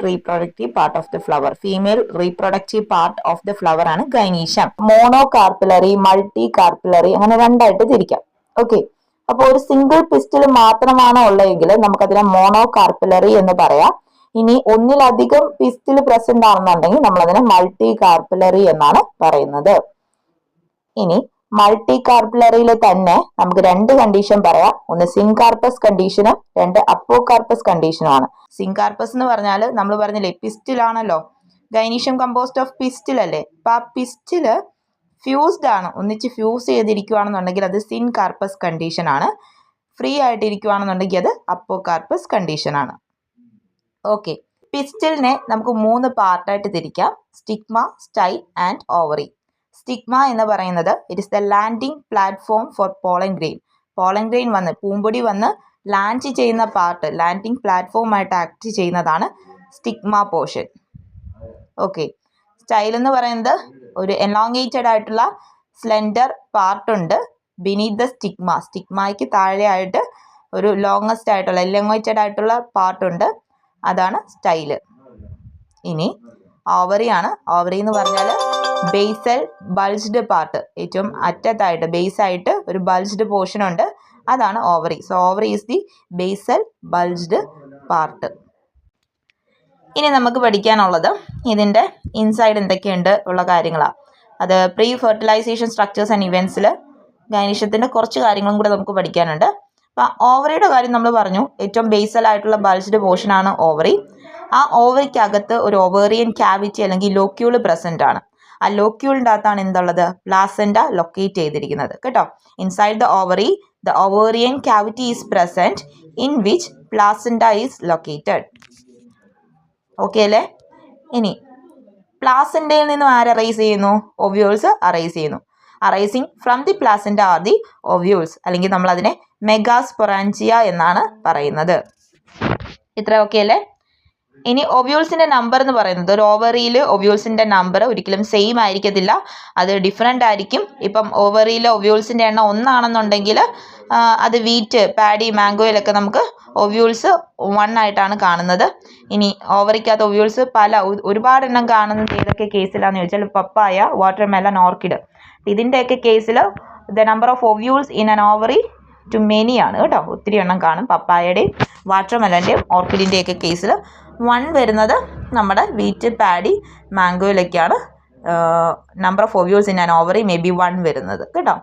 Reproductive part of the flower. Female reproductive part of the flower ആണ് gynoecium. Mono കാർപ്പിലറി, multi കാർപ്പിലറി, അങ്ങനെ രണ്ടായിട്ട് തിരിക്കാം. Okay, അപ്പൊ ഒരു സിംഗിൾ പിസ്റ്റിൽ മാത്രമാണ് ഉള്ളതെങ്കിൽ നമുക്കതിനെ മോണോ കാർപ്പിലറി എന്ന് പറയാം. ഇനി ഒന്നിലധികം പിസ്റ്റിൽ പ്രസന്റ് ആണെന്നുണ്ടെങ്കിൽ നമ്മൾ അതിനെ മൾട്ടി കാർപ്പിലറി എന്നാണ് പറയുന്നത്. ഇനി മൾട്ടി കാർപ്പിലറിയിൽ തന്നെ നമുക്ക് രണ്ട് കണ്ടീഷൻ പറയാം. ഒന്ന് സിൻകാർപ്പസ് കണ്ടീഷനും രണ്ട് അപ്പോകാർപ്പസ് കണ്ടീഷനുമാണ്. സിൻകാർപ്പസ് എന്ന് പറഞ്ഞാൽ നമ്മൾ പറഞ്ഞില്ലേ പിസ്റ്റിലാണല്ലോ, ഗൈനീഷ്യം കമ്പോസ്റ്റ് ഓഫ് പിസ്റ്റിൽ അല്ലേ. അപ്പൊ ആ പിസ്റ്റില് ഫ്യൂസ്ഡ് ആണ്, ഒന്നിച്ച് ഫ്യൂസ് ചെയ്തിരിക്കുകയാണെന്നുണ്ടെങ്കിൽ അത് സിൻകാർപ്പസ് കണ്ടീഷൻ ആണ്. ഫ്രീ ആയിട്ടിരിക്കുകയാണെന്നുണ്ടെങ്കിൽ അത് അപ്പോകാർപ്പസ് കണ്ടീഷൻ ആണ്. ഓക്കെ, പിസ്റ്റിലിനെ നമുക്ക് 3 പാർട്ടായിട്ട് തിരിക്കാം: stigma, style and ovary. Stigma എന്ന് പറയുന്നത് it is the landing platform for pollen grain. Pollen grain വന്ന് പൂമ്പൊടി വന്ന് ലാൻഡ് ചെയ്യുന്ന പാർട്ട്, ലാൻഡിംഗ് പ്ലാറ്റ്ഫോം ആയിട്ട് ആക്ട് ചെയ്യുന്നതാണ് സ്റ്റിഗ്മ പോർഷൻ. ഓക്കെ, സ്റ്റൈൽ എന്ന് പറയുന്നത് ഒരു എലോങ്ങേറ്റഡ് ആയിട്ടുള്ള സ്ലെൻഡർ പാർട്ടുണ്ട് ബിനീത് ദ സ്റ്റിഗ്മ. സ്റ്റിഗ്മയ്ക്ക് താഴെയായിട്ട് ഒരു ലോങ്ങസ്റ്റ് ആയിട്ടുള്ള എലോങ്ങേറ്റഡ് ആയിട്ടുള്ള പാർട്ടുണ്ട്, അതാണ് സ്റ്റൈല്. ഇനി ഓവറി ആണ്. ഓവറി എന്ന് പറഞ്ഞാൽ ബേസൽ ബൾജ്ഡ് പാർട്ട്, ഏറ്റവും അറ്റത്തായിട്ട് ബേസ് ആയിട്ട് ഒരു ബൾജ്ഡ് പോർഷൻ ഉണ്ട്, അതാണ് ovary. So ovary is the basal bulged part. ഇനി നമുക്ക് പഠിക്കാനുള്ളത് ഇതിൻ്റെ ഇൻസൈഡ് എന്തൊക്കെയുണ്ട് ഉള്ള കാര്യങ്ങളാണ്. അത് പ്രീ ഫെർട്ടിലൈസേഷൻ സ്ട്രക്ചേഴ്സ് ആൻഡ് ഇവൻസിൽ ഗൈനീഷ്യത്തിൻ്റെ കുറച്ച് കാര്യങ്ങളും കൂടെ നമുക്ക് പഠിക്കാനുണ്ട്. അപ്പം ഓവറിയുടെ കാര്യം നമ്മൾ പറഞ്ഞു, ഏറ്റവും ബേസൽ ആയിട്ടുള്ള ബൾജ്ഡ് പോർഷനാണ് ഓവറി. ആ ഓവറിക്കകത്ത് ഒരു ഓവേറിയൻ ക്യാവിറ്റി അല്ലെങ്കിൽ ലോക്യൂൾ പ്രസൻ്റ് ആണ്. ആ ലോക്യൂളിൻ്റെ അകത്താണ് എന്തുള്ളത്, പ്ലാസെൻഡ ലൊക്കേറ്റ് ചെയ്തിരിക്കുന്നത് കേട്ടോ. Inside the ovary the ovarian cavity is present in which placenta is located. Okay അല്ലേ? ഇനി പ്ലാസെൻഡയിൽ നിന്നും ആര് അറൈസ് ചെയ്യുന്നു? ഒവ്യൂൾസ് അറൈസ് ചെയ്യുന്നു. Arising from the placenta are the ovules, അല്ലെങ്കിൽ നമ്മൾ അതിനെ മെഗാസ്പൊറാൻജിയ എന്നാണ് പറയുന്നത്. ഇത്ര ഓക്കെ അല്ലേ? ഇനി ഒവ്യൂൾസിൻ്റെ നമ്പർ എന്ന് പറയുന്നത്, ഒരു ഓവറിയിൽ ഒവ്യൂൾസിൻ്റെ നമ്പർ ഒരിക്കലും സെയിം ആയിരിക്കത്തില്ല, അത് ഡിഫറെൻ്റ് ആയിരിക്കും. ഇപ്പം ഓവറിയിൽ ഒവ്യൂൾസിൻ്റെ എണ്ണം 1 ആണെന്നുണ്ടെങ്കിൽ അത് വീറ്റ്, പാഡി, മാംഗോയിലൊക്കെ നമുക്ക് ഒവ്യൂൾസ് 1 ആയിട്ടാണ് കാണുന്നത്. ഇനി ഓവറിക്കകത്ത് ഒവ്യൂൾസ് ഒരുപാട് എണ്ണം കാണുന്നത് ഏതൊക്കെ കേസിലാണെന്ന് ചോദിച്ചാൽ പപ്പായ, വാട്ടർമെലൺ, ഓർക്കിഡ്. ഇതിൻ്റെയൊക്കെ കേസിൽ the number of ovules in an ovary too many ആണ് കേട്ടോ, ഒത്തിരി എണ്ണം കാണും. പപ്പായയുടെയും വാട്ടർമെലൻ്റെയും ഓർക്കിഡിൻ്റെയൊക്കെ കേസിൽ 1 വരുന്നത് നമ്മുടെ വീറ്റ്, പാഡി, മാംഗോയിലൊക്കെയാണ് number of ovules in an ovary may be 1 വരുന്നത് കേട്ടോ.